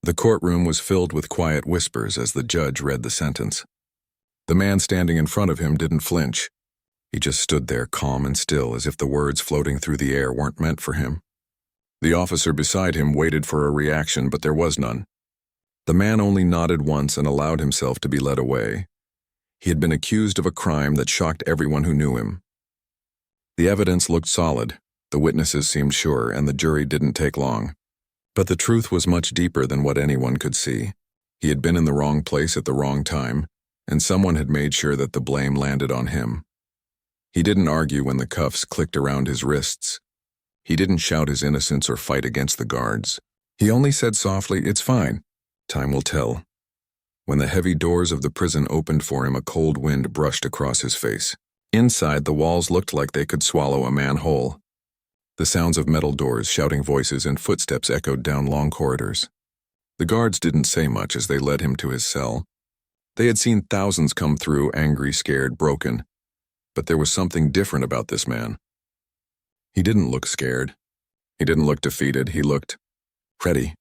The courtroom was filled with quiet whispers as the judge read the sentence. The man standing in front of him didn't flinch. He just stood there calm and still, as if the words floating through the air weren't meant for him. The officer beside him waited for a reaction, but there was none. The man only nodded once and allowed himself to be led away. He had been accused of a crime that shocked everyone who knew him. The evidence looked solid, the witnesses seemed sure, and the jury didn't take long. But the truth was much deeper than what anyone could see. He had been in the wrong place at the wrong time, and someone had made sure that the blame landed on him. He didn't argue when the cuffs clicked around his wrists. He didn't shout his innocence or fight against the guards. He only said softly, "It's fine. Time will tell." When the heavy doors of the prison opened for him, a cold wind brushed across his face. Inside, the walls looked like they could swallow a man whole. The sounds of metal doors, shouting voices, and footsteps echoed down long corridors. The guards didn't say much as they led him to his cell. They had seen thousands come through, angry, scared, broken. But there was something different about this man. He didn't look scared. He didn't look defeated. He looked ready.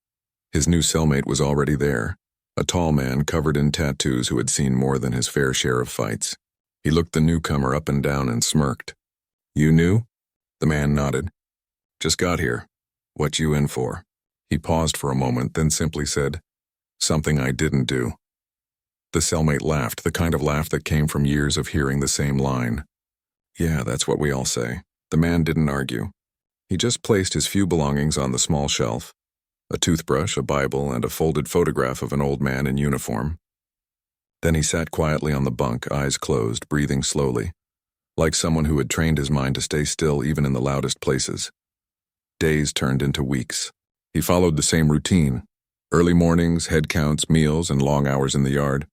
His new cellmate was already there, a tall man covered in tattoos who had seen more than his fair share of fights. He looked the newcomer up and down and smirked. "You new?" The man nodded. "Just got here. What you in for?" He paused for a moment, then simply said, "Something I didn't do." The cellmate laughed, the kind of laugh that came from years of hearing the same line. "Yeah, that's what we all say." The man didn't argue. He just placed his few belongings on the small shelf, a toothbrush, a Bible, and a folded photograph of an old man in uniform. Then he sat quietly on the bunk, eyes closed, breathing slowly, like someone who had trained his mind to stay still even in the loudest places. Days turned into weeks. He followed the same routine: early mornings, head counts, meals, and long hours in the yard.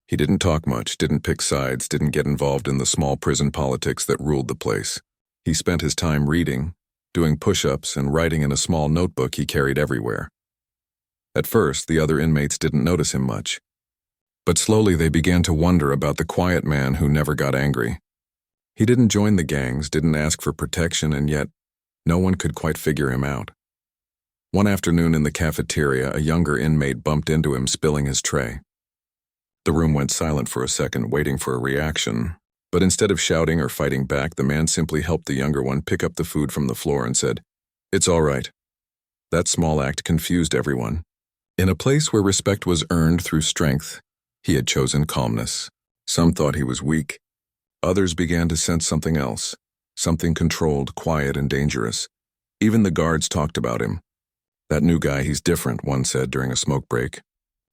He didn't talk much, didn't pick sides, didn't get involved in the small prison politics that ruled the place. He spent his time reading, doing push-ups, and writing in a small notebook he carried everywhere. At first, the other inmates didn't notice him much. But slowly they began to wonder about the quiet man who never got angry. He didn't join the gangs, didn't ask for protection, and yet no one could quite figure him out. One afternoon in the cafeteria, a younger inmate bumped into him, spilling his tray. The room went silent for a second, waiting for a reaction. But instead of shouting or fighting back, the man simply helped the younger one pick up the food from the floor and said, "It's all right." That small act confused everyone. In a place where respect was earned through strength, he had chosen calmness. Some thought he was weak. Others began to sense something else, something controlled, quiet, and dangerous. Even the guards talked about him. "That new guy, he's different," one said during a smoke break.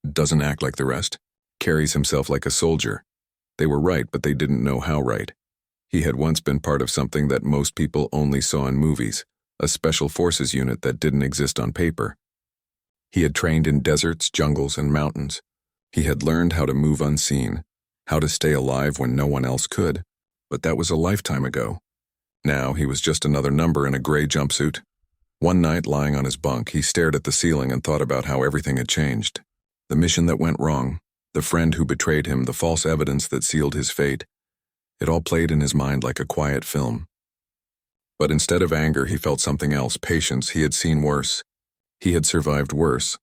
"Doesn't act like the rest. Carries himself like a soldier." They were right, but they didn't know how right. He had once been part of something that most people only saw in movies, a special forces unit that didn't exist on paper. He had trained in deserts, jungles, and mountains. He had learned how to move unseen, how to stay alive when no one else could. But that was a lifetime ago. Now he was just another number in a gray jumpsuit. One night, lying on his bunk, he stared at the ceiling and thought about how everything had changed. The mission that went wrong, the friend who betrayed him, the false evidence that sealed his fate. It all played in his mind like a quiet film. But instead of anger, he felt something else, patience. He had seen worse. He had survived worse.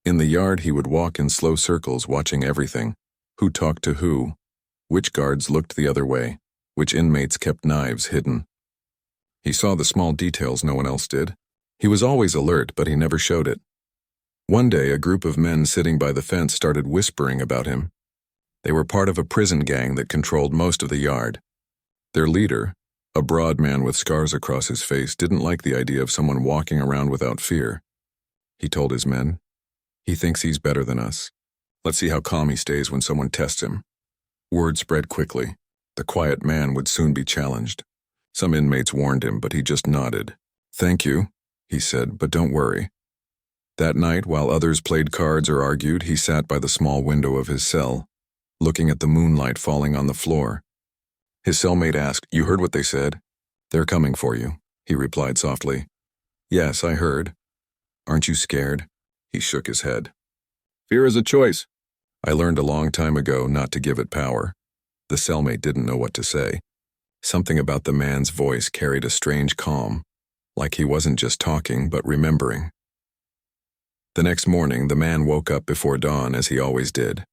In the yard, he would walk in slow circles, watching everything. Who talked to who? Which guards looked the other way? Which inmates kept knives hidden? He saw the small details no one else did. He was always alert, but he never showed it. One day, a group of men sitting by the fence started whispering about him. They were part of a prison gang that controlled most of the yard. Their leader, a broad man with scars across his face, didn't like the idea of someone walking around without fear. He told his men, "He thinks he's better than us. Let's see how calm he stays when someone tests him." Word spread quickly. The quiet man would soon be challenged. Some inmates warned him, but he just nodded. "Thank you," he said, "but don't worry." That night, while others played cards or argued, he sat by the small window of his cell, looking at the moonlight falling on the floor. His cellmate asked, "You heard what they said?" "They're coming for you," he replied softly. "Yes, I heard." "Aren't you scared?" He shook his head. "Fear is a choice. I learned a long time ago not to give it power." The cellmate didn't know what to say. Something about the man's voice carried a strange calm, like he wasn't just talking but remembering. The next morning, the man woke up before dawn as he always did.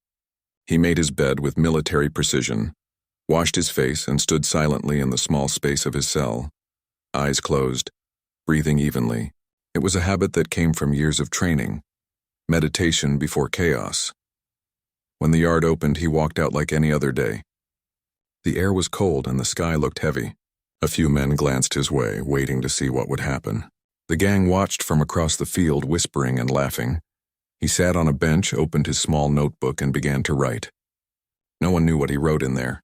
He made his bed with military precision, washed his face, and stood silently in the small space of his cell, eyes closed, breathing evenly. It was a habit that came from years of training, meditation before chaos. When the yard opened, he walked out like any other day. The air was cold and the sky looked heavy. A few men glanced his way, waiting to see what would happen. The gang watched from across the field, whispering and laughing. He sat on a bench, opened his small notebook, and began to write. No one knew what he wrote in there.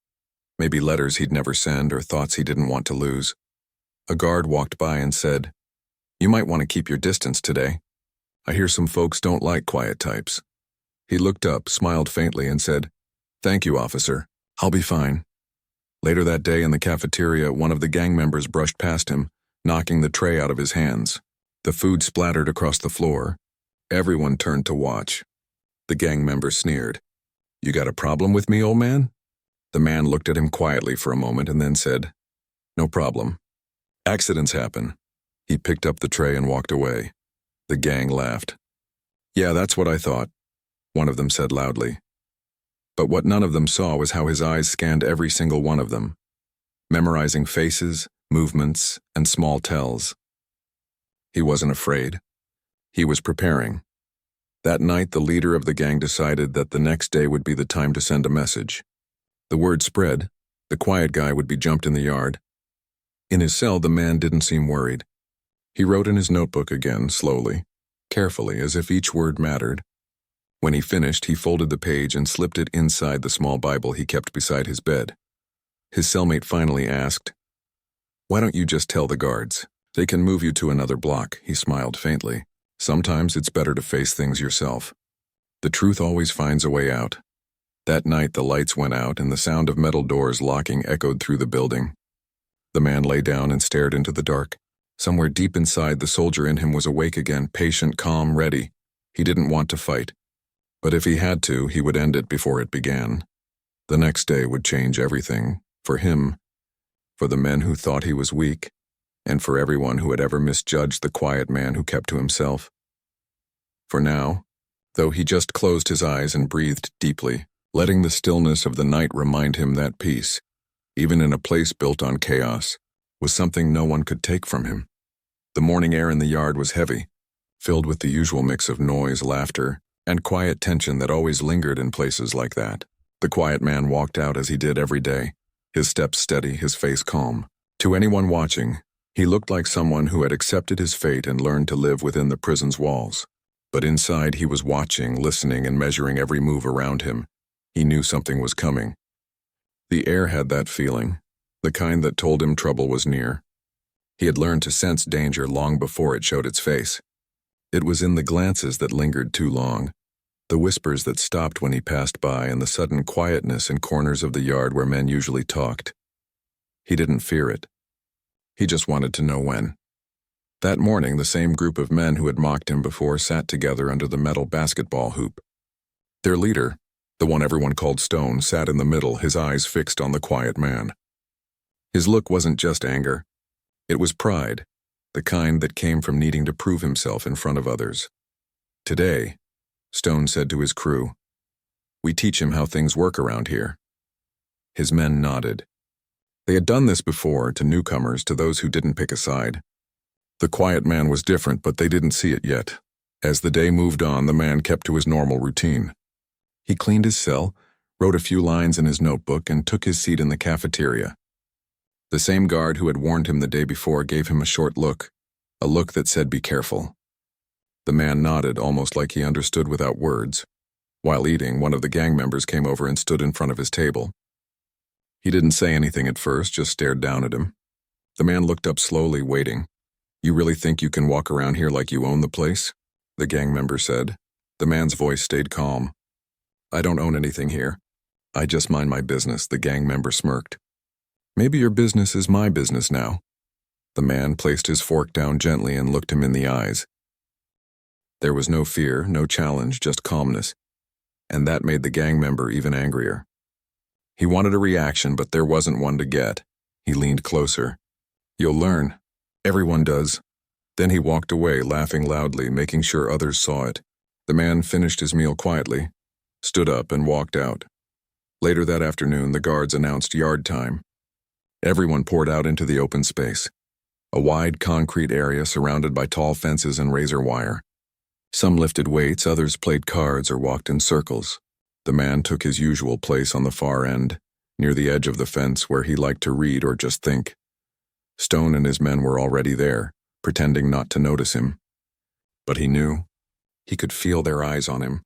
Maybe letters he'd never send or thoughts he didn't want to lose. A guard walked by and said, "You might want to keep your distance today. I hear some folks don't like quiet types." He looked up, smiled faintly, and said, "Thank you, officer. I'll be fine." Later that day in the cafeteria, one of the gang members brushed past him, knocking the tray out of his hands. The food splattered across the floor. Everyone turned to watch. The gang member sneered. "You got a problem with me, old man?" The man looked at him quietly for a moment and then said, "No problem. Accidents happen." He picked up the tray and walked away. The gang laughed. "Yeah, that's what I thought," one of them said loudly. But what none of them saw was how his eyes scanned every single one of them, memorizing faces, movements, and small tells. He wasn't afraid. He was preparing. That night, the leader of the gang decided that the next day would be the time to send a message. The word spread. The quiet guy would be jumped in the yard. In his cell, the man didn't seem worried. He wrote in his notebook again, slowly, carefully, as if each word mattered. When he finished, he folded the page and slipped it inside the small Bible he kept beside his bed. His cellmate finally asked, "Why don't you just tell the guards? They can move you to another block." He smiled faintly. "Sometimes it's better to face things yourself. The truth always finds a way out." That night, the lights went out and the sound of metal doors locking echoed through the building. The man lay down and stared into the dark. Somewhere deep inside, the soldier in him was awake again, patient, calm, ready. He didn't want to fight. But if he had to, he would end it before it began. The next day would change everything, for him, for the men who thought he was weak, and for everyone who had ever misjudged the quiet man who kept to himself. For now, though he just closed his eyes and breathed deeply, letting the stillness of the night remind him that peace, even in a place built on chaos, was something no one could take from him. The morning air in the yard was heavy, filled with the usual mix of noise, laughter, and quiet tension that always lingered in places like that. The quiet man walked out as he did every day, his steps steady, his face calm. To anyone watching, he looked like someone who had accepted his fate and learned to live within the prison's walls. But inside, he was watching, listening, and measuring every move around him. He knew something was coming. The air had that feeling, the kind that told him trouble was near. He had learned to sense danger long before it showed its face. It was in the glances that lingered too long, the whispers that stopped when he passed by, and the sudden quietness in corners of the yard where men usually talked. He didn't fear it. He just wanted to know when. That morning, the same group of men who had mocked him before sat together under the metal basketball hoop. Their leader, the one everyone called Stone, sat in the middle, his eyes fixed on the quiet man. His look wasn't just anger. It was pride, the kind that came from needing to prove himself in front of others. "Today," Stone said to his crew, "we teach him how things work around here." His men nodded. They had done this before, to newcomers, to those who didn't pick a side. The quiet man was different, but they didn't see it yet. As the day moved on, the man kept to his normal routine. He cleaned his cell, wrote a few lines in his notebook, and took his seat in the cafeteria. The same guard who had warned him the day before gave him a short look, a look that said, "Be careful." The man nodded, almost like he understood without words. While eating, one of the gang members came over and stood in front of his table. He didn't say anything at first, just stared down at him. The man looked up slowly, waiting. "You really think you can walk around here like you own the place?" the gang member said. The man's voice stayed calm. "I don't own anything here. I just mind my business," the gang member smirked. "Maybe your business is my business now." The man placed his fork down gently and looked him in the eyes. There was no fear, no challenge, just calmness, and that made the gang member even angrier. He wanted a reaction, but there wasn't one to get. He leaned closer. "You'll learn. Everyone does." Then he walked away, laughing loudly, making sure others saw it. The man finished his meal quietly, stood up, and walked out. Later that afternoon, the guards announced yard time. Everyone poured out into the open space, a wide concrete area surrounded by tall fences and razor wire. Some lifted weights, others played cards or walked in circles. The man took his usual place on the far end, near the edge of the fence where he liked to read or just think. Stone and his men were already there, pretending not to notice him. But he knew. He could feel their eyes on him.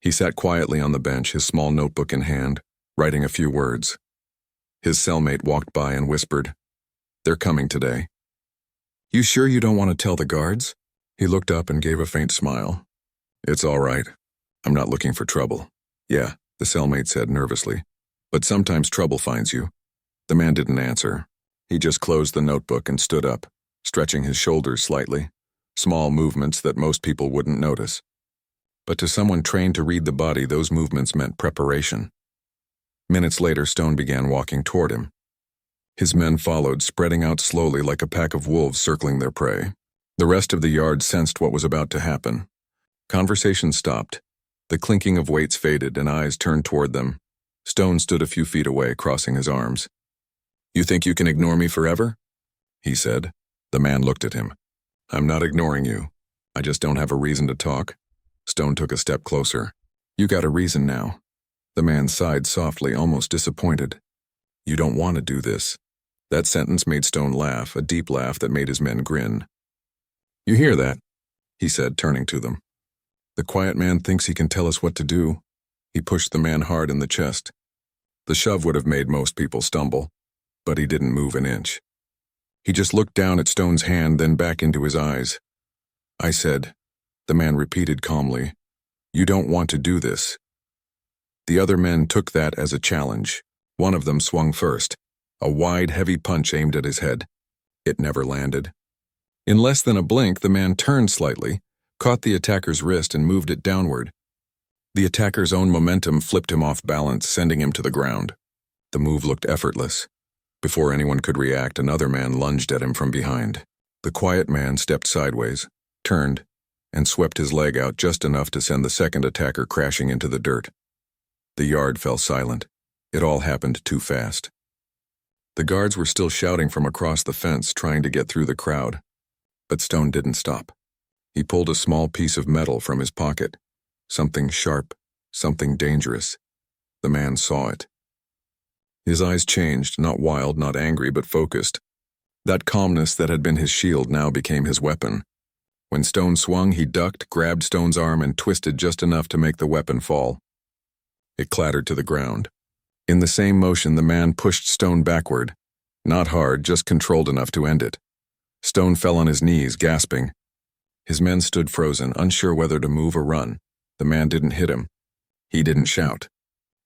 He sat quietly on the bench, his small notebook in hand, writing a few words. His cellmate walked by and whispered, "They're coming today." "You sure you don't want to tell the guards?" He looked up and gave a faint smile. "It's all right. I'm not looking for trouble." "Yeah," the cellmate said nervously. "But sometimes trouble finds you." The man didn't answer. He just closed the notebook and stood up, stretching his shoulders slightly, small movements that most people wouldn't notice. But to someone trained to read the body, those movements meant preparation. Minutes later, Stone began walking toward him. His men followed, spreading out slowly like a pack of wolves circling their prey. The rest of the yard sensed what was about to happen. Conversation stopped. The clinking of weights faded and eyes turned toward them. Stone stood a few feet away, crossing his arms. "You think you can ignore me forever?" he said. The man looked at him. "I'm not ignoring you. I just don't have a reason to talk." Stone took a step closer. "You got a reason now." The man sighed softly, almost disappointed. "You don't want to do this." That sentence made Stone laugh, a deep laugh that made his men grin. "You hear that?" he said, turning to them. "The quiet man thinks he can tell us what to do." He pushed the man hard in the chest. The shove would have made most people stumble, but he didn't move an inch. He just looked down at Stone's hand, then back into his eyes. "I said," the man repeated calmly, "you don't want to do this." The other men took that as a challenge. One of them swung first, a wide, heavy punch aimed at his head. It never landed. In less than a blink, the man turned slightly, caught the attacker's wrist and moved it downward. The attacker's own momentum flipped him off balance, sending him to the ground. The move looked effortless. Before anyone could react, another man lunged at him from behind. The quiet man stepped sideways, turned, and swept his leg out just enough to send the second attacker crashing into the dirt. The yard fell silent. It all happened too fast. The guards were still shouting from across the fence, trying to get through the crowd. But Stone didn't stop. He pulled a small piece of metal from his pocket. Something sharp, something dangerous. The man saw it. His eyes changed, not wild, not angry, but focused. That calmness that had been his shield now became his weapon. When Stone swung, he ducked, grabbed Stone's arm, and twisted just enough to make the weapon fall. It clattered to the ground. In the same motion, the man pushed Stone backward. Not hard, just controlled enough to end it. Stone fell on his knees, gasping. His men stood frozen, unsure whether to move or run. The man didn't hit him. He didn't shout.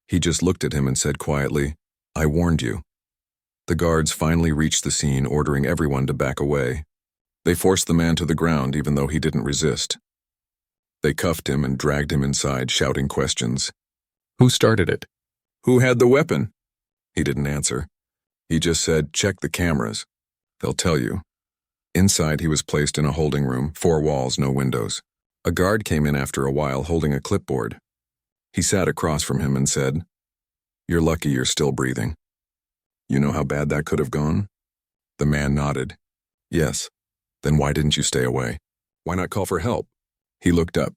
He just looked at him and said quietly, "I warned you." The guards finally reached the scene, ordering everyone to back away. They forced the man to the ground, even though he didn't resist. They cuffed him and dragged him inside, shouting questions. "Who started it? Who had the weapon?" He didn't answer. He just said, "Check the cameras. They'll tell you." Inside, he was placed in a holding room, 4 walls, no windows. A guard came in after a while, holding a clipboard. He sat across from him and said, "You're lucky you're still breathing. You know how bad that could have gone?" The man nodded. "Yes. Then why didn't you stay away? Why not call for help?" He looked up.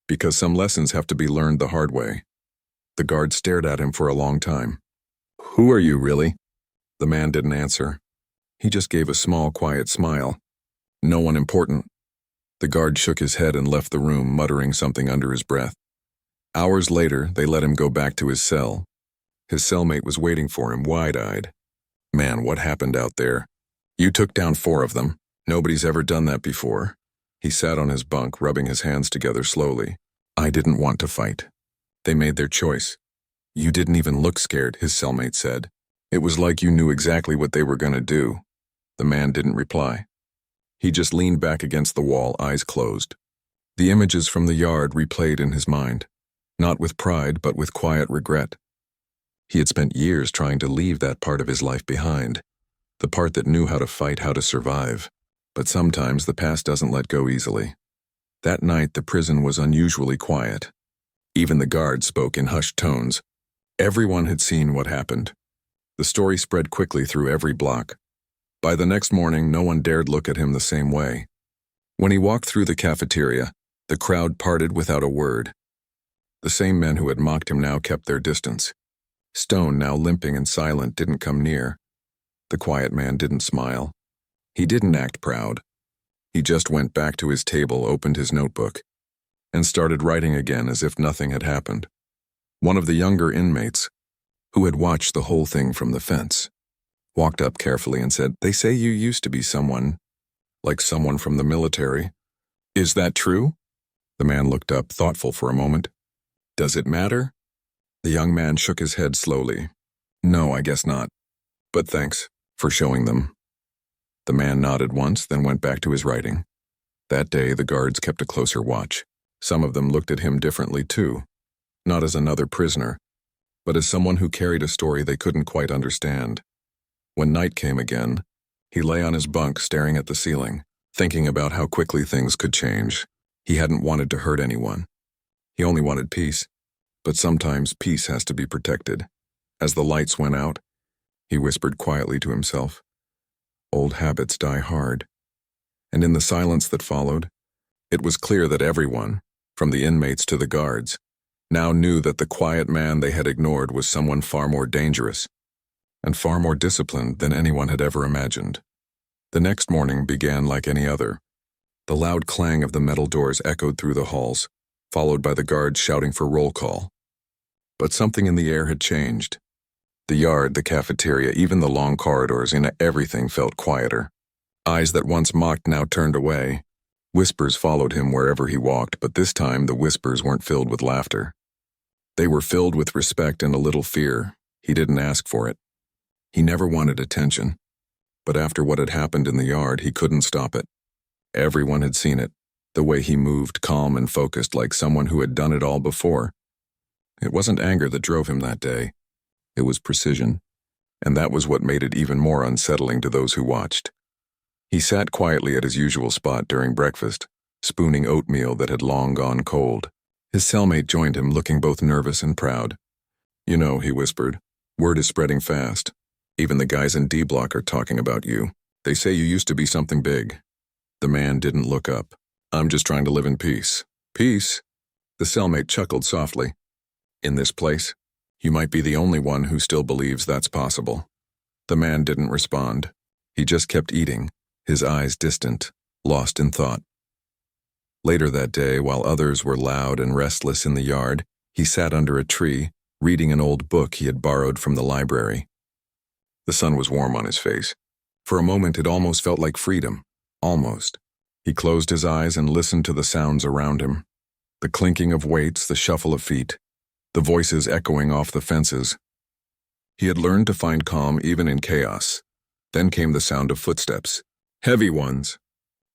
"Because some lessons have to be learned the hard way." The guard stared at him for a long time. "Who are you, really?" The man didn't answer. He just gave a small, quiet smile. "No one important." The guard shook his head and left the room, muttering something under his breath. Hours later, they let him go back to his cell. His cellmate was waiting for him, wide-eyed. "Man, what happened out there? You took down 4 of them. Nobody's ever done that before." He sat on his bunk, rubbing his hands together slowly. "I didn't want to fight. They made their choice." "You didn't even look scared," his cellmate said. "It was like you knew exactly what they were going to do." The man didn't reply. He just leaned back against the wall, eyes closed. The images from the yard replayed in his mind, not with pride, but with quiet regret. He had spent years trying to leave that part of his life behind, the part that knew how to fight, how to survive. But sometimes the past doesn't let go easily. That night, the prison was unusually quiet. Even the guards spoke in hushed tones. Everyone had seen what happened. The story spread quickly through every block. By the next morning, no one dared look at him the same way. When he walked through the cafeteria, the crowd parted without a word. The same men who had mocked him now kept their distance. Stone, now limping and silent, didn't come near. The quiet man didn't smile. He didn't act proud. He just went back to his table, opened his notebook, and started writing again as if nothing had happened. One of the younger inmates, who had watched the whole thing from the fence, walked up carefully and said, "They say you used to be someone, like someone from the military. Is that true?" The man looked up, thoughtful for a moment. "Does it matter?" The young man shook his head slowly. "No, I guess not. But thanks for showing them." The man nodded once, then went back to his writing. That day, the guards kept a closer watch. Some of them looked at him differently too, not as another prisoner, but as someone who carried a story they couldn't quite understand. When night came again, he lay on his bunk staring at the ceiling, thinking about how quickly things could change. He hadn't wanted to hurt anyone. He only wanted peace, but sometimes peace has to be protected. As the lights went out, he whispered quietly to himself, "Old habits die hard." And in the silence that followed, it was clear that everyone, from the inmates to the guards, now knew that the quiet man they had ignored was someone far more dangerous and far more disciplined than anyone had ever imagined. The next morning began like any other. The loud clang of the metal doors echoed through the halls, followed by the guards shouting for roll call. But something in the air had changed. The yard, the cafeteria, even the long corridors, everything felt quieter. Eyes that once mocked now turned away. Whispers followed him wherever he walked, but this time the whispers weren't filled with laughter. They were filled with respect and a little fear. He didn't ask for it. He never wanted attention. But after what had happened in the yard, he couldn't stop it. Everyone had seen it, the way he moved, calm and focused like someone who had done it all before. It wasn't anger that drove him that day. It was precision, and that was what made it even more unsettling to those who watched. He sat quietly at his usual spot during breakfast, spooning oatmeal that had long gone cold. His cellmate joined him, looking both nervous and proud. "You know," he whispered, "word is spreading fast. Even the guys in D Block are talking about you. They say you used to be something big." The man didn't look up. "I'm just trying to live in peace." "Peace?" The cellmate chuckled softly. "In this place? You might be the only one who still believes that's possible." The man didn't respond. He just kept eating, his eyes distant, lost in thought. Later that day, while others were loud and restless in the yard, he sat under a tree, reading an old book he had borrowed from the library. The sun was warm on his face. For a moment, it almost felt like freedom. Almost. He closed his eyes and listened to the sounds around him. The clinking of weights, the shuffle of feet, the voices echoing off the fences. He had learned to find calm even in chaos. Then came the sound of footsteps. Heavy ones.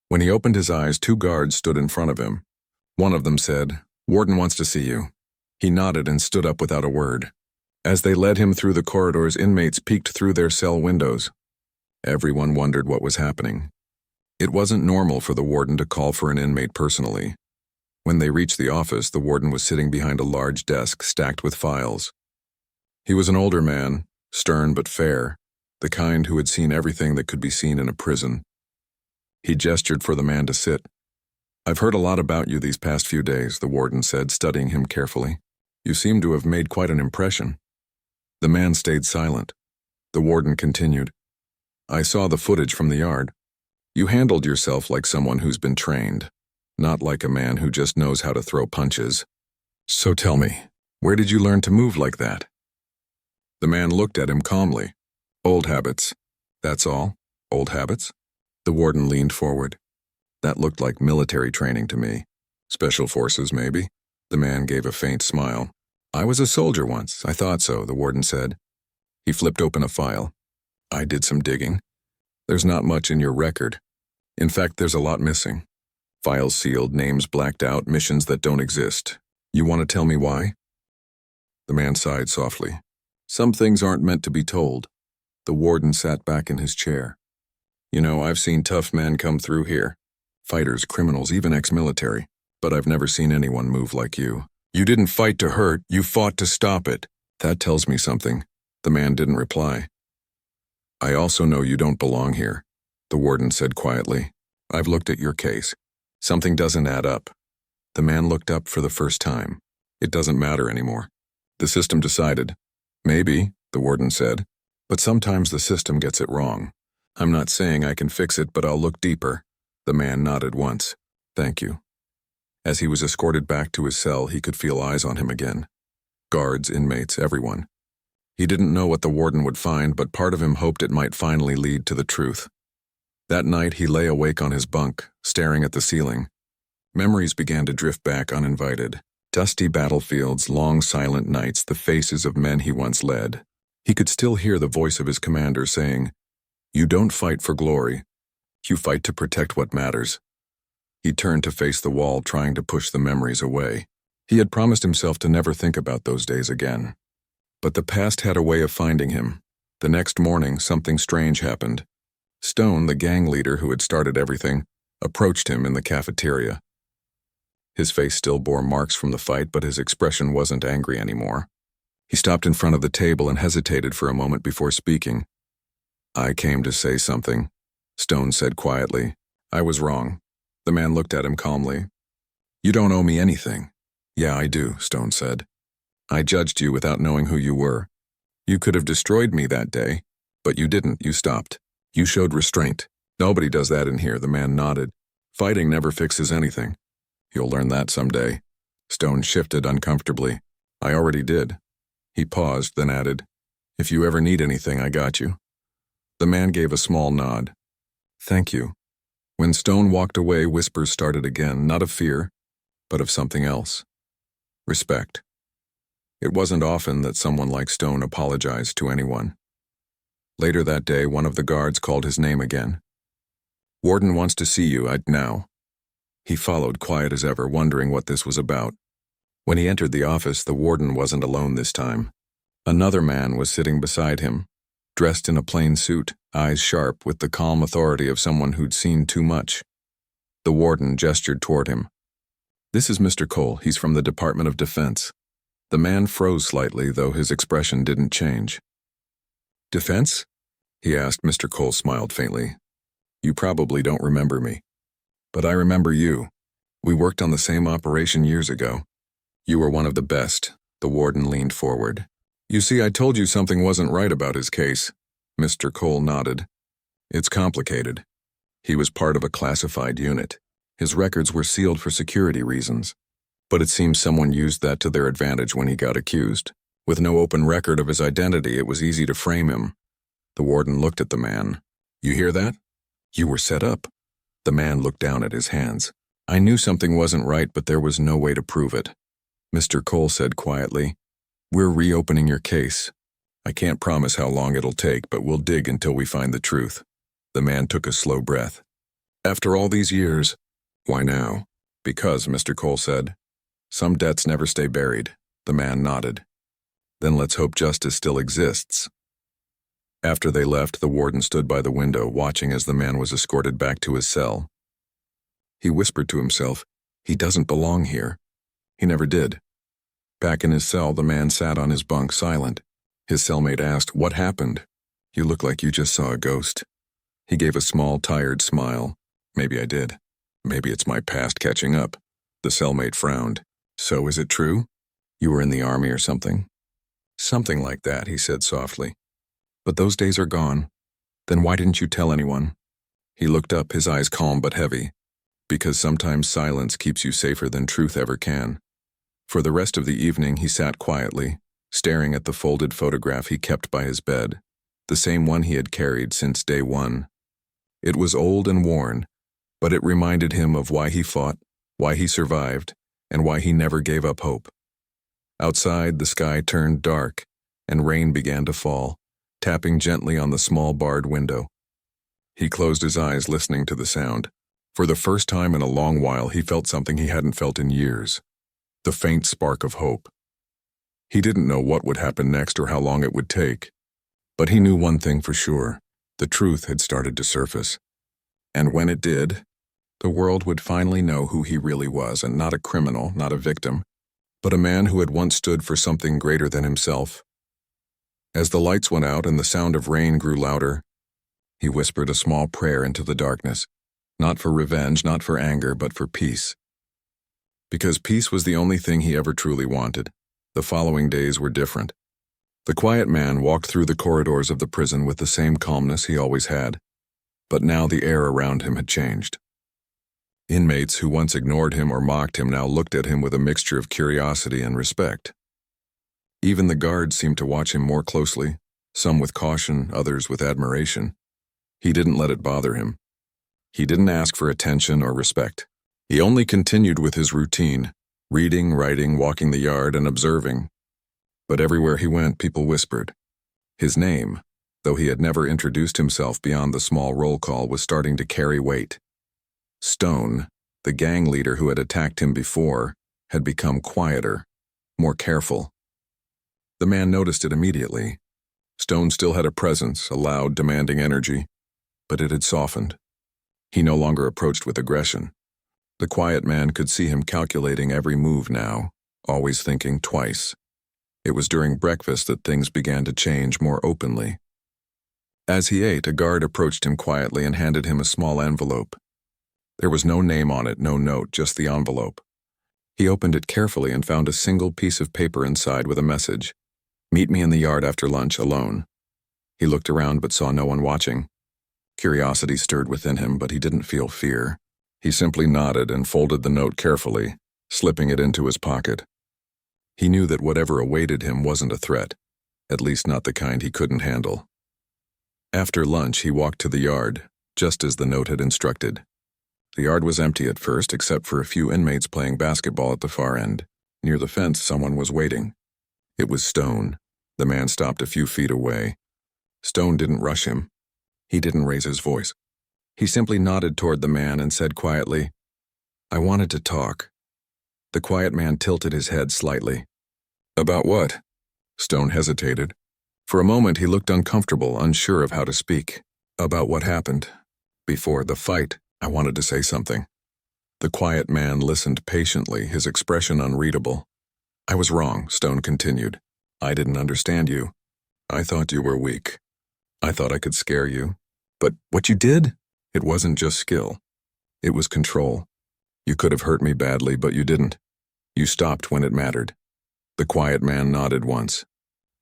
When he opened his eyes, 2 guards stood in front of him. One of them said, "Warden wants to see you." He nodded and stood up without a word. As they led him through the corridors, inmates peeked through their cell windows. Everyone wondered what was happening. It wasn't normal for the warden to call for an inmate personally. When they reached the office, the warden was sitting behind a large desk stacked with files. He was an older man, stern but fair, the kind who had seen everything that could be seen in a prison. He gestured for the man to sit. "I've heard a lot about you these past few days," the warden said, studying him carefully. "You seem to have made quite an impression." The man stayed silent. The warden continued, "I saw the footage from the yard. You handled yourself like someone who's been trained, not like a man who just knows how to throw punches. So tell me, where did you learn to move like that?" The man looked at him calmly. "Old habits. That's all? Old habits?" The warden leaned forward. "That looked like military training to me. Special forces, maybe?" The man gave a faint smile. "I was a soldier once. I thought so," the warden said. He flipped open a file. "I did some digging. There's not much in your record. In fact, there's a lot missing. Files sealed, names blacked out, missions that don't exist. You want to tell me why?" The man sighed softly. "Some things aren't meant to be told." The warden sat back in his chair. "You know, I've seen tough men come through here. Fighters, criminals, even ex-military. but I've never seen anyone move like you. You didn't fight to hurt, you fought to stop it. That tells me something. The man didn't reply. I also know you don't belong here, the warden said quietly. I've looked at your case. Something doesn't add up. The man looked up for the first time. It doesn't matter anymore. The system decided. Maybe, the warden said, but sometimes the system gets it wrong. I'm not saying I can fix it, but I'll look deeper. The man nodded once. Thank you. As he was escorted back to his cell, he could feel eyes on him again. Guards, inmates, everyone. He didn't know what the warden would find, but part of him hoped it might finally lead to the truth. That night, he lay awake on his bunk, staring at the ceiling. Memories began to drift back uninvited. Dusty battlefields, long silent nights, the faces of men he once led. He could still hear the voice of his commander saying, "You don't fight for glory. You fight to protect what matters." He turned to face the wall, trying to push the memories away. He had promised himself to never think about those days again. But the past had a way of finding him. The next morning, something strange happened. Stone, the gang leader who had started everything, approached him in the cafeteria. His face still bore marks from the fight, but his expression wasn't angry anymore. He stopped in front of the table and hesitated for a moment before speaking. "I came to say something," Stone said quietly. "I was wrong." The man looked at him calmly. "You don't owe me anything." "Yeah, I do," Stone said. "I judged you without knowing who you were. You could have destroyed me that day, but you didn't. You stopped. You showed restraint. Nobody does that in here," the man nodded. "Fighting never fixes anything. You'll learn that someday." Stone shifted uncomfortably. "I already did." He paused, then added, "If you ever need anything, I got you." The man gave a small nod. "Thank you." When Stone walked away, whispers started again, not of fear, but of something else. Respect. It wasn't often that someone like Stone apologized to anyone. Later that day, one of the guards called his name again. "Warden wants to see you, now." He followed, quiet as ever, wondering what this was about. When he entered the office, the warden wasn't alone this time. Another man was sitting beside him, dressed in a plain suit, eyes sharp, with the calm authority of someone who'd seen too much. The warden gestured toward him. "This is Mr. Cole. He's from the Department of Defense." The man froze slightly, though his expression didn't change. "Defense?" he asked. Mr. Cole smiled faintly. "You probably don't remember me. But I remember you. We worked on the same operation years ago. You were one of the best." The warden leaned forward. "You see, I told you something wasn't right about his case." Mr. Cole nodded. "It's complicated. He was part of a classified unit. His records were sealed for security reasons. But it seems someone used that to their advantage when he got accused. With no open record of his identity, it was easy to frame him." The warden looked at the man. "You hear that? You were set up." The man looked down at his hands. "I knew something wasn't right, but there was no way to prove it." Mr. Cole said quietly, "We're reopening your case. I can't promise how long it'll take, but we'll dig until we find the truth." The man took a slow breath. "After all these years?" "Why now?" "Because," Mr. Cole said, "some debts never stay buried." The man nodded. "Then let's hope justice still exists." After they left, the warden stood by the window, watching as the man was escorted back to his cell. He whispered to himself, "He doesn't belong here." He never did. Back in his cell, the man sat on his bunk, silent. His cellmate asked, "What happened?" "You look like you just saw a ghost." He gave a small, tired smile. "Maybe I did. Maybe it's my past catching up." The cellmate frowned. "So is it true? You were in the army or something?" "Something like that," he said softly. "But those days are gone. Then why didn't you tell anyone?" He looked up, his eyes calm but heavy. "Because sometimes silence keeps you safer than truth ever can." For the rest of the evening, he sat quietly, staring at the folded photograph he kept by his bed, the same one he had carried since day one. It was old and worn, but it reminded him of why he fought, why he survived, and why he never gave up hope. Outside, the sky turned dark, and rain began to fall, tapping gently on the small barred window. He closed his eyes, listening to the sound. For the first time in a long while, he felt something he hadn't felt in years. The faint spark of hope. He didn't know what would happen next or how long it would take. But he knew one thing for sure. The truth had started to surface. And when it did, The world would finally know who he really was, and not a criminal, not a victim, but a man who had once stood for something greater than himself. As the lights went out and the sound of rain grew louder, he whispered a small prayer into the darkness, not for revenge, not for anger, but for peace. Because peace was the only thing he ever truly wanted. The following days were different. The quiet man walked through the corridors of the prison with the same calmness he always had, but now the air around him had changed. Inmates who once ignored him or mocked him now looked at him with a mixture of curiosity and respect. Even the guards seemed to watch him more closely, some with caution, others with admiration. He didn't let it bother him. He didn't ask for attention or respect. He only continued with his routine, reading, writing, walking the yard, and observing. But everywhere he went, people whispered. His name, though he had never introduced himself beyond the small roll call, was starting to carry weight. Stone, the gang leader who had attacked him before, had become quieter, more careful. The man noticed it immediately. Stone still had a presence, a loud, demanding energy, but it had softened. He no longer approached with aggression. The quiet man could see him calculating every move now, always thinking twice. It was during breakfast that things began to change more openly. As he ate, a guard approached him quietly and handed him a small envelope. There was no name on it, no note, just the envelope. He opened it carefully and found a single piece of paper inside with a message. "Meet me in the yard after lunch, alone." He looked around but saw no one watching. Curiosity stirred within him, but he didn't feel fear. He simply nodded and folded the note carefully, slipping it into his pocket. He knew that whatever awaited him wasn't a threat, at least not the kind he couldn't handle. After lunch, he walked to the yard, just as the note had instructed. The yard was empty at first, except for a few inmates playing basketball at the far end. Near the fence, someone was waiting. It was Stone. The man stopped a few feet away. Stone didn't rush him. He didn't raise his voice. He simply nodded toward the man and said quietly, "I wanted to talk." The quiet man tilted his head slightly. "About what?" Stone hesitated. For a moment he looked uncomfortable, unsure of how to speak. "About what happened. Before the fight, I wanted to say something." The quiet man listened patiently, his expression unreadable. "I was wrong," Stone continued. "I didn't understand you. I thought you were weak. I thought I could scare you. But what you did? It wasn't just skill. It was control. You could have hurt me badly, but you didn't. You stopped when it mattered." The quiet man nodded once.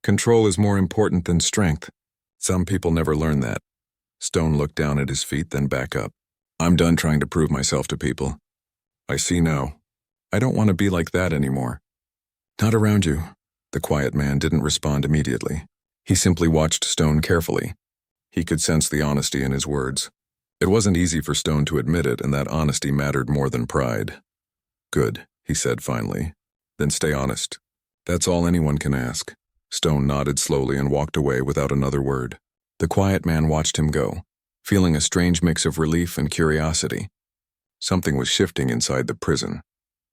"Control is more important than strength. Some people never learn that." Stone looked down at his feet, then back up. "I'm done trying to prove myself to people. I see now. I don't want to be like that anymore." "Not around you." The quiet man didn't respond immediately. He simply watched Stone carefully. He could sense the honesty in his words. It wasn't easy for Stone to admit it, and that honesty mattered more than pride. "Good," he said finally. "Then stay honest. That's all anyone can ask." Stone nodded slowly and walked away without another word. The quiet man watched him go, feeling a strange mix of relief and curiosity. Something was shifting inside the prison,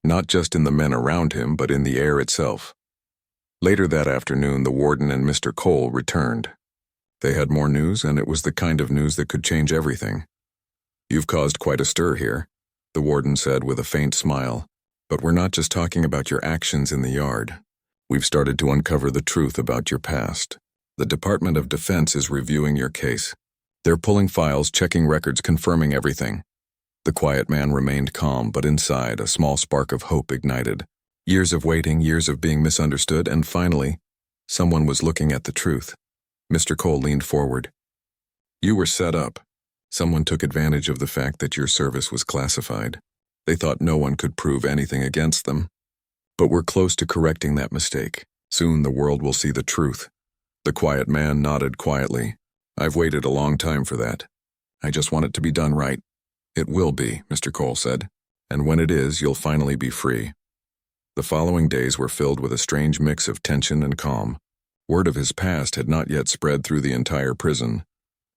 not just in the men around him, but in the air itself. Later that afternoon, the warden and Mr. Cole returned. They had more news, and it was the kind of news that could change everything. "You've caused quite a stir here," the warden said with a faint smile. "But we're not just talking about your actions in the yard. We've started to uncover the truth about your past. The Department of Defense is reviewing your case. They're pulling files, checking records, confirming everything." The quiet man remained calm, but inside, a small spark of hope ignited. Years of waiting, years of being misunderstood, and finally, someone was looking at the truth. Mr. Cole leaned forward. "You were set up. Someone took advantage of the fact that your service was classified. They thought no one could prove anything against them. But we're close to correcting that mistake. Soon the world will see the truth." The quiet man nodded quietly. "I've waited a long time for that. I just want it to be done right." "It will be," Mr. Cole said. "And when it is, you'll finally be free." The following days were filled with a strange mix of tension and calm. Word of his past had not yet spread through the entire prison,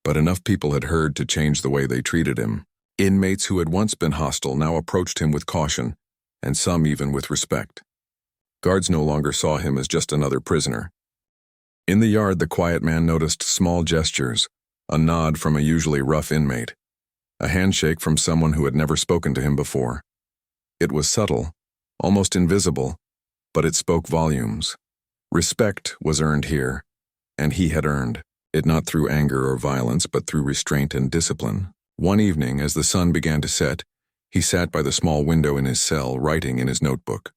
but enough people had heard to change the way they treated him. Inmates who had once been hostile now approached him with caution, and some even with respect. Guards no longer saw him as just another prisoner. In the yard, the quiet man noticed small gestures, a nod from a usually rough inmate. A handshake from someone who had never spoken to him before. It was subtle, almost invisible, but it spoke volumes. Respect was earned here, and he had earned it not through anger or violence, but through restraint and discipline. One evening, as the sun began to set, he sat by the small window in his cell, writing in his notebook.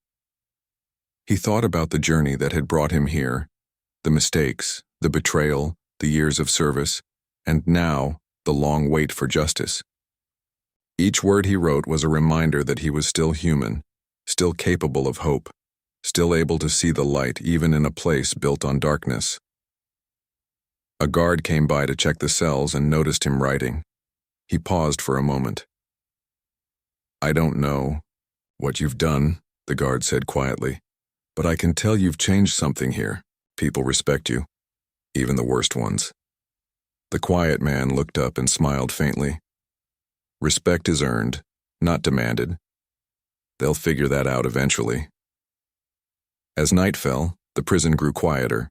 He thought about the journey that had brought him here, the mistakes, the betrayal, the years of service, and now the long wait for justice. Each word he wrote was a reminder that he was still human, still capable of hope, still able to see the light even in a place built on darkness. A guard came by to check the cells and noticed him writing. He paused for a moment. "I don't know what you've done," the guard said quietly, "but I can tell you've changed something here. People respect you, even the worst ones." The quiet man looked up and smiled faintly. "Respect is earned, not demanded. They'll figure that out eventually." As night fell, the prison grew quieter.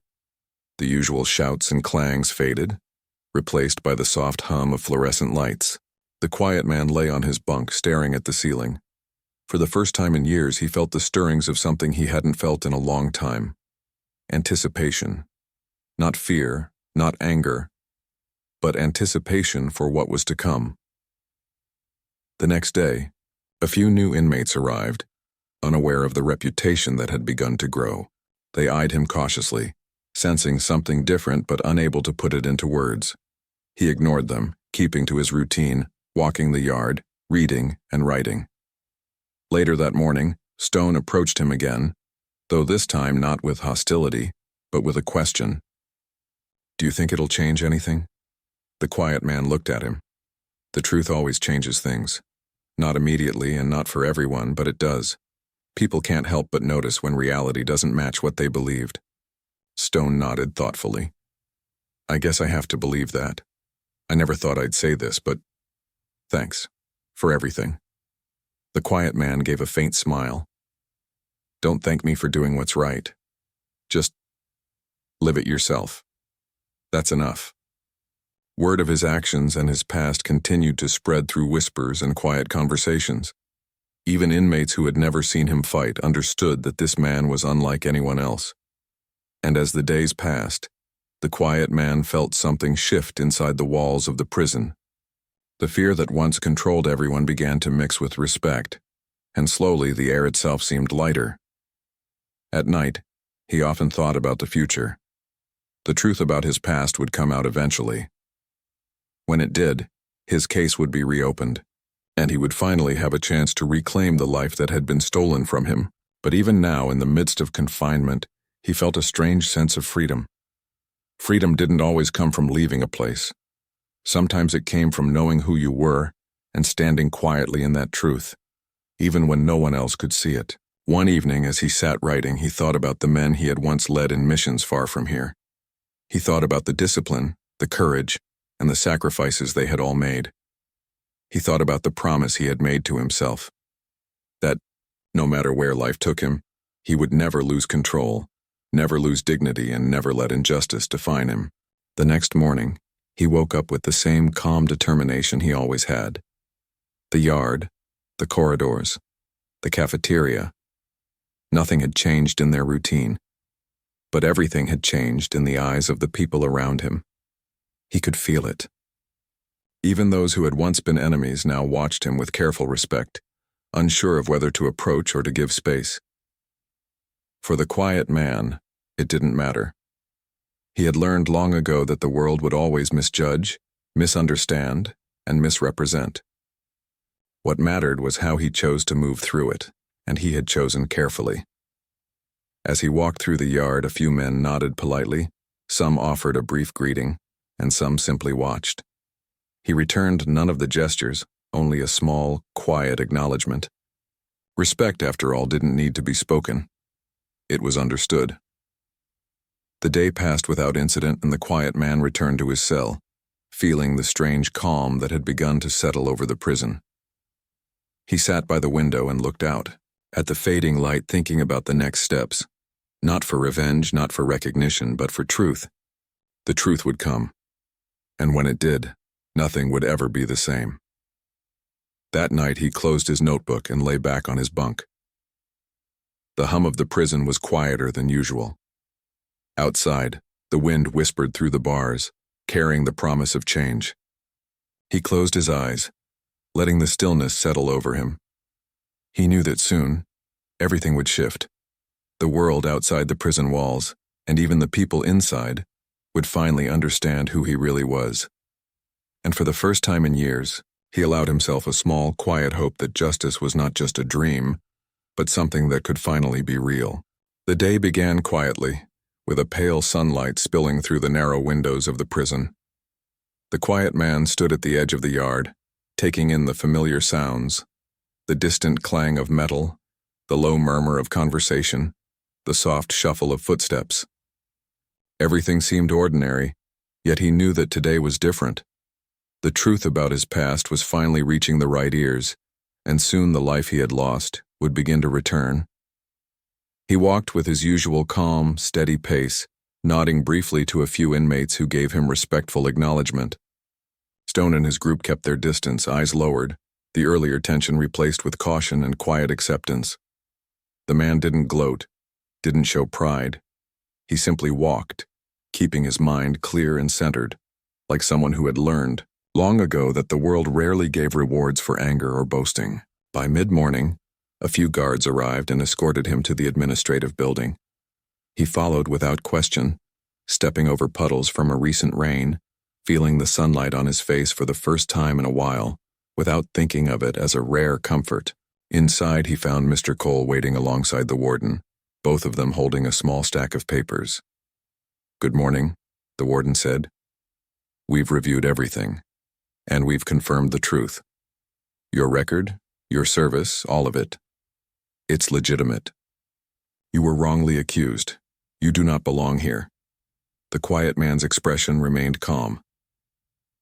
The usual shouts and clangs faded, replaced by the soft hum of fluorescent lights. The quiet man lay on his bunk, staring at the ceiling. For the first time in years, he felt the stirrings of something he hadn't felt in a long time. Anticipation. Not fear, not anger, but anticipation for what was to come. The next day, a few new inmates arrived, unaware of the reputation that had begun to grow. They eyed him cautiously, sensing something different but unable to put it into words. He ignored them, keeping to his routine, walking the yard, reading and writing. Later that morning, Stone approached him again, though this time not with hostility, but with a question. "Do you think it'll change anything?" The quiet man looked at him. The truth always changes things. Not immediately and not for everyone, but it does. People can't help but notice when reality doesn't match what they believed. Stone nodded thoughtfully. "I guess I have to believe that. I never thought I'd say this, but thanks for everything." The quiet man gave a faint smile. "Don't thank me for doing what's right. Just live it yourself. That's enough." Word of his actions and his past continued to spread through whispers and quiet conversations. Even inmates who had never seen him fight understood that this man was unlike anyone else. And as the days passed, the quiet man felt something shift inside the walls of the prison. The fear that once controlled everyone began to mix with respect, and slowly the air itself seemed lighter. At night, he often thought about the future. The truth about his past would come out eventually. When it did, his case would be reopened, and he would finally have a chance to reclaim the life that had been stolen from him. But even now, in the midst of confinement, he felt a strange sense of freedom. Freedom didn't always come from leaving a place. Sometimes it came from knowing who you were and standing quietly in that truth, even when no one else could see it. One evening, as he sat writing, he thought about the men he had once led in missions far from here. He thought about the discipline, the courage, and the sacrifices they had all made. He thought about the promise he had made to himself, that, no matter where life took him, he would never lose control, never lose dignity, and never let injustice define him. The next morning, he woke up with the same calm determination he always had. The yard, the corridors, the cafeteria. Nothing had changed in their routine, but everything had changed in the eyes of the people around him. He could feel it. Even those who had once been enemies now watched him with careful respect, unsure of whether to approach or to give space. For the quiet man, it didn't matter. He had learned long ago that the world would always misjudge, misunderstand, and misrepresent. What mattered was how he chose to move through it, and he had chosen carefully. As he walked through the yard, a few men nodded politely, some offered a brief greeting, and some simply watched. He returned none of the gestures, only a small, quiet acknowledgement. Respect, after all, didn't need to be spoken. It was understood. The day passed without incident, and the quiet man returned to his cell, feeling the strange calm that had begun to settle over the prison. He sat by the window and looked out, at the fading light, thinking about the next steps. Not for revenge, not for recognition, but for truth. The truth would come. And when it did, nothing would ever be the same. That night he closed his notebook and lay back on his bunk. The hum of the prison was quieter than usual. Outside, the wind whispered through the bars, carrying the promise of change. He closed his eyes, letting the stillness settle over him. He knew that soon, everything would shift. The world outside the prison walls, and even the people inside, would finally understand who he really was. And for the first time in years, he allowed himself a small, quiet hope that justice was not just a dream, but something that could finally be real. The day began quietly, with a pale sunlight spilling through the narrow windows of the prison. The quiet man stood at the edge of the yard, taking in the familiar sounds, the distant clang of metal, the low murmur of conversation, the soft shuffle of footsteps. Everything seemed ordinary, yet he knew that today was different. The truth about his past was finally reaching the right ears, and soon the life he had lost would begin to return. He walked with his usual calm, steady pace, nodding briefly to a few inmates who gave him respectful acknowledgement. Stone and his group kept their distance, eyes lowered, the earlier tension replaced with caution and quiet acceptance. The man didn't gloat, didn't show pride. He simply walked, keeping his mind clear and centered, like someone who had learned long ago that the world rarely gave rewards for anger or boasting. By mid-morning, a few guards arrived and escorted him to the administrative building. He followed without question, stepping over puddles from a recent rain, feeling the sunlight on his face for the first time in a while, without thinking of it as a rare comfort. Inside, he found Mr. Cole waiting alongside the warden, both of them holding a small stack of papers. "Good morning," the warden said. "We've reviewed everything, and we've confirmed the truth. Your record, your service, all of it. It's legitimate. You were wrongly accused. You do not belong here." The quiet man's expression remained calm.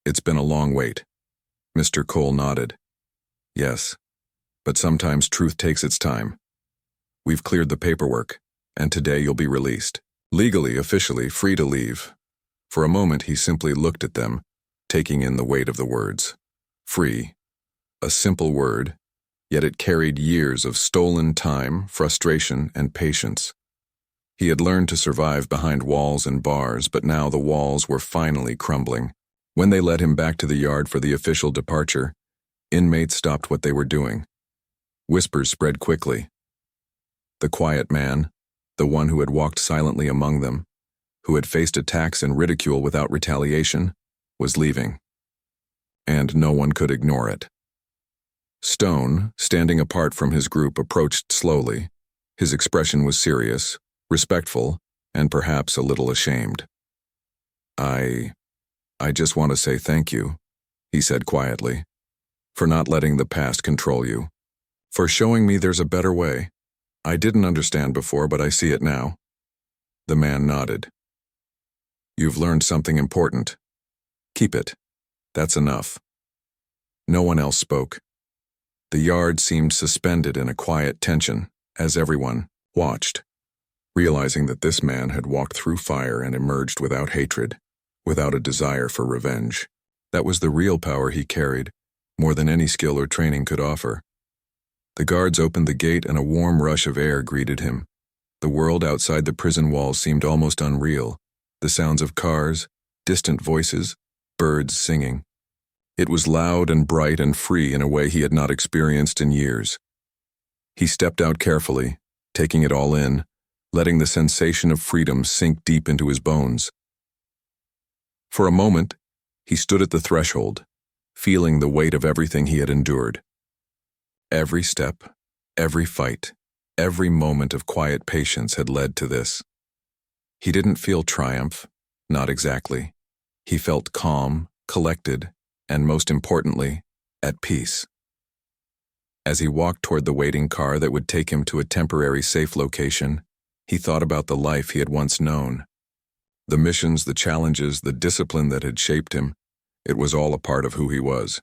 "It's been a long wait." Mr. Cole nodded. "Yes, but sometimes truth takes its time. We've cleared the paperwork, and today you'll be released. Legally, officially, free to leave." For a moment he simply looked at them, taking in the weight of the words. Free. A simple word, yet it carried years of stolen time, frustration, and patience. He had learned to survive behind walls and bars, but now the walls were finally crumbling. When they led him back to the yard for the official departure, inmates stopped what they were doing. Whispers spread quickly. The quiet man, the one who had walked silently among them, who had faced attacks and ridicule without retaliation, was leaving. And no one could ignore it. Stone, standing apart from his group, approached slowly. His expression was serious, respectful, and perhaps a little ashamed. I just want to say thank you," he said quietly, "for not letting the past control you, for showing me there's a better way. I didn't understand before, but I see it now." The man nodded. "You've learned something important. Keep it. That's enough." No one else spoke. The yard seemed suspended in a quiet tension as everyone watched, realizing that this man had walked through fire and emerged without hatred, without a desire for revenge. That was the real power he carried, more than any skill or training could offer. The guards opened the gate and a warm rush of air greeted him. The world outside the prison walls seemed almost unreal. The sounds of cars, distant voices, birds singing. It was loud and bright and free in a way he had not experienced in years. He stepped out carefully, taking it all in, letting the sensation of freedom sink deep into his bones. For a moment, he stood at the threshold, feeling the weight of everything he had endured. Every step, every fight, every moment of quiet patience had led to this. He didn't feel triumph, not exactly. He felt calm, collected, and most importantly, at peace. As he walked toward the waiting car that would take him to a temporary safe location, he thought about the life he had once known. The missions, the challenges, the discipline that had shaped him, it was all a part of who he was.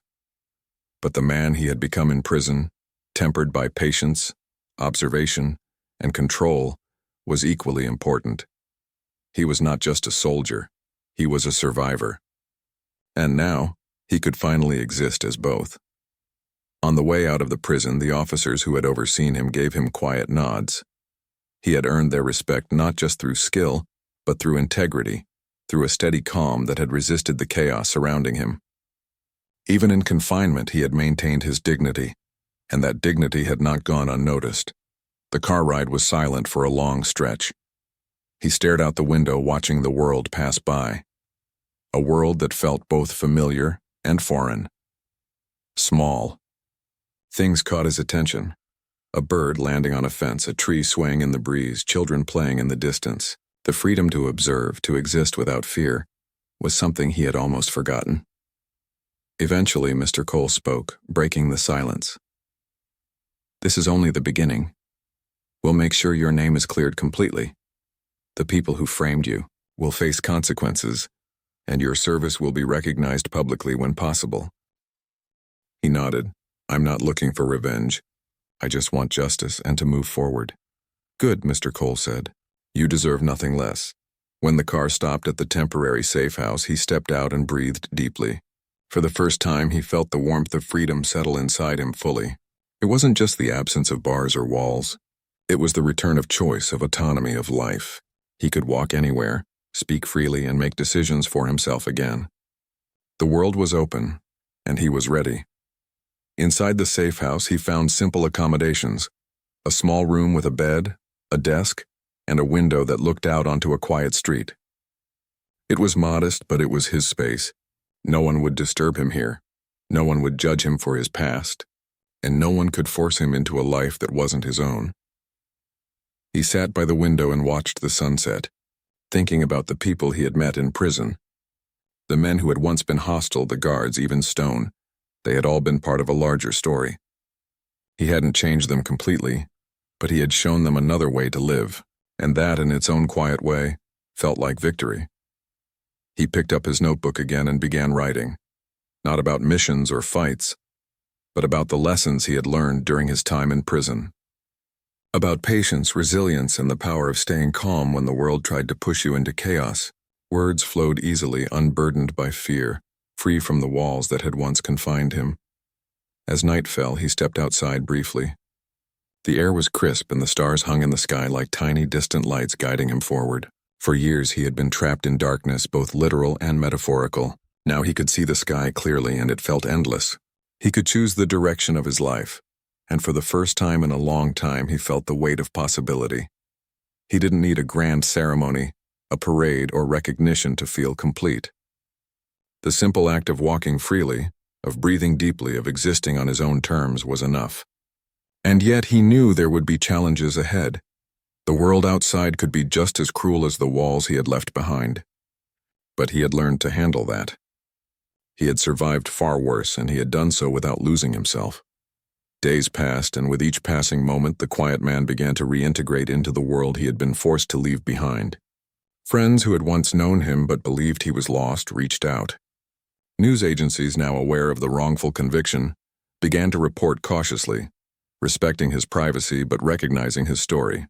But the man he had become in prison, tempered by patience, observation, and control, was equally important. He was not just a soldier, he was a survivor. And now, he could finally exist as both. On the way out of the prison, the officers who had overseen him gave him quiet nods. He had earned their respect not just through skill, but through integrity, through a steady calm that had resisted the chaos surrounding him. Even in confinement, he had maintained his dignity, and that dignity had not gone unnoticed. The car ride was silent for a long stretch. He stared out the window, watching the world pass by. A world that felt both familiar and foreign. Small. Things caught his attention. A bird landing on a fence, a tree swaying in the breeze, children playing in the distance. The freedom to observe, to exist without fear, was something he had almost forgotten. Eventually, Mr. Cole spoke, breaking the silence. "This is only the beginning. We'll make sure your name is cleared completely. The people who framed you will face consequences, and your service will be recognized publicly when possible." He nodded. "I'm not looking for revenge. I just want justice and to move forward." "Good," Mr. Cole said. "You deserve nothing less." When the car stopped at the temporary safe house, he stepped out and breathed deeply. For the first time, he felt the warmth of freedom settle inside him fully. It wasn't just the absence of bars or walls. It was the return of choice, of autonomy, of life. He could walk anywhere, speak freely, and make decisions for himself again. The world was open, and he was ready. Inside the safe house, he found simple accommodations: a small room with a bed, a desk, and a window that looked out onto a quiet street. It was modest, but it was his space. No one would disturb him here. No one would judge him for his past, and no one could force him into a life that wasn't his own. He sat by the window and watched the sunset, thinking about the people he had met in prison. The men who had once been hostile, the guards, even Stone. They had all been part of a larger story. He hadn't changed them completely, but he had shown them another way to live, and that, in its own quiet way, felt like victory. He picked up his notebook again and began writing, not about missions or fights, but about the lessons he had learned during his time in prison. About patience, resilience, and the power of staying calm when the world tried to push you into chaos. Words flowed easily, unburdened by fear, free from the walls that had once confined him. As night fell, he stepped outside briefly. The air was crisp and the stars hung in the sky like tiny, distant lights guiding him forward. For years he had been trapped in darkness, both literal and metaphorical. Now he could see the sky clearly, and it felt endless. He could choose the direction of his life, and for the first time in a long time he felt the weight of possibility. He didn't need a grand ceremony, a parade, or recognition to feel complete. The simple act of walking freely, of breathing deeply, of existing on his own terms was enough. And yet he knew there would be challenges ahead. The world outside could be just as cruel as the walls he had left behind. But he had learned to handle that. He had survived far worse, and he had done so without losing himself. Days passed, and with each passing moment, the quiet man began to reintegrate into the world he had been forced to leave behind. Friends who had once known him but believed he was lost reached out. News agencies, now aware of the wrongful conviction, began to report cautiously, respecting his privacy but recognizing his story.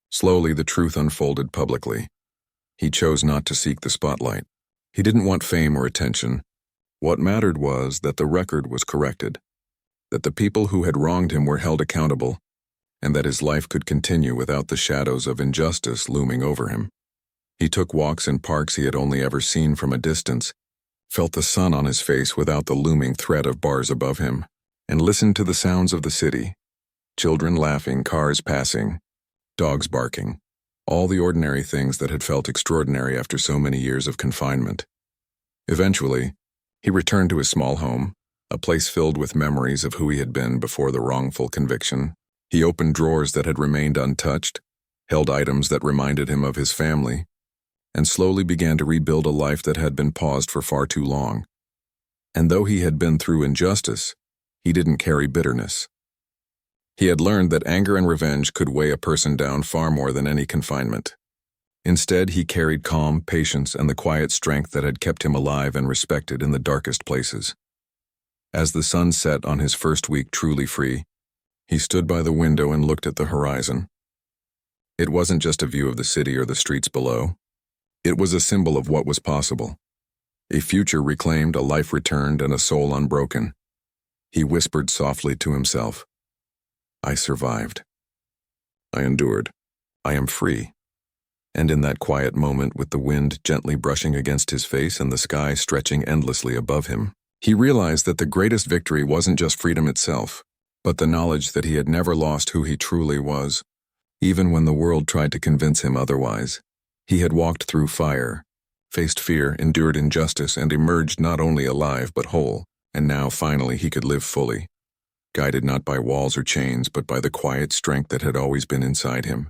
Slowly, the truth unfolded publicly. He chose not to seek the spotlight. He didn't want fame or attention. What mattered was that the record was corrected, that the people who had wronged him were held accountable, and that his life could continue without the shadows of injustice looming over him. He took walks in parks he had only ever seen from a distance, felt the sun on his face without the looming threat of bars above him, and listened to the sounds of the city: children laughing, cars passing, dogs barking, all the ordinary things that had felt extraordinary after so many years of confinement. Eventually, he returned to his small home, a place filled with memories of who he had been before the wrongful conviction. He opened drawers that had remained untouched, held items that reminded him of his family, and slowly began to rebuild a life that had been paused for far too long. And though he had been through injustice, he didn't carry bitterness. He had learned that anger and revenge could weigh a person down far more than any confinement. Instead, he carried calm, patience, and the quiet strength that had kept him alive and respected in the darkest places. As the sun set on his first week truly free, he stood by the window and looked at the horizon. It wasn't just a view of the city or the streets below. It was a symbol of what was possible. A future reclaimed, a life returned, and a soul unbroken. He whispered softly to himself, "I survived. I endured. I am free." And in that quiet moment, with the wind gently brushing against his face and the sky stretching endlessly above him, he realized that the greatest victory wasn't just freedom itself, but the knowledge that he had never lost who he truly was. Even when the world tried to convince him otherwise, he had walked through fire, faced fear, endured injustice, and emerged not only alive but whole, and now finally he could live fully, guided not by walls or chains but by the quiet strength that had always been inside him.